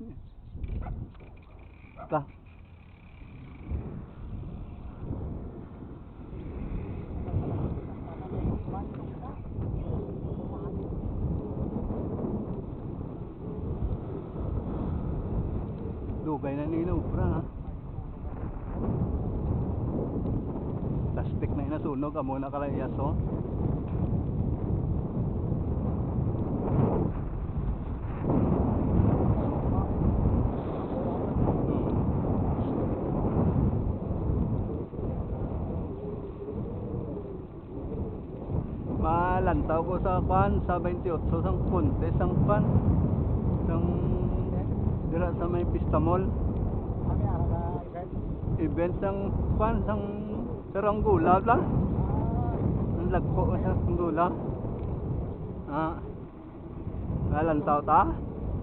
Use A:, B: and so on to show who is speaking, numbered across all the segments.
A: Ta. Dugay na ninubra ha. Plastic na inasunog, amo na kalayaso. Malantaw ko sa kwan sa 28 sang punte sang kwan sang dira sa may Pista Mall.
B: Kami ara na
A: Event sang kwan sang Saranggula la. Ang lagpo sa Saranggula. Ah. Malantaw ta?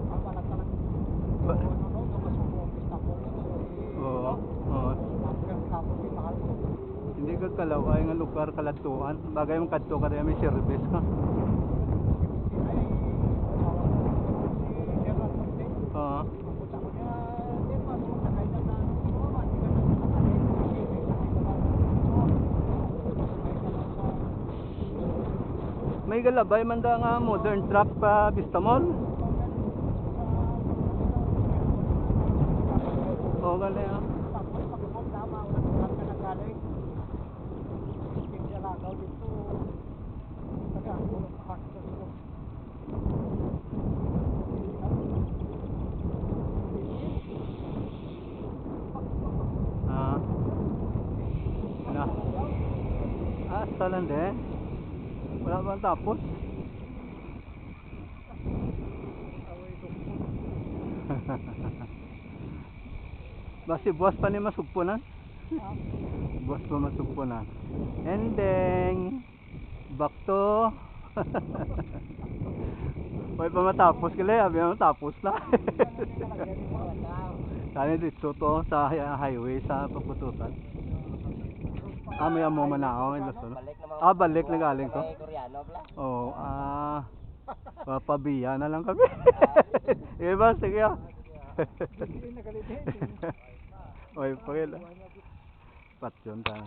B: ang malatalang
A: Ba-
B: kapasubo Istanbul.
A: Oo. Oo. Hindi ka kalaway nga lugar kalatuan. Bagay mong kadto ka rin may service ka. Oo. May galabay man da nga modern truck pa Vista Mall. Oo, gali ah. Ah. Ano? Ah, talan din. Wala bang tapos? Basi buwas pa ni masugpunan? Buwas pa masugpunan. Ending. Back to. May pa matapos kila, abi na matapos na. Kani dito to sa highway sa Papututan. Ah, may amo manao ay Luzon. Ah, balik na galing to. Oo, papabiya na lang kami. Iba, sige ah. Oy, pagil. Patyon tayo.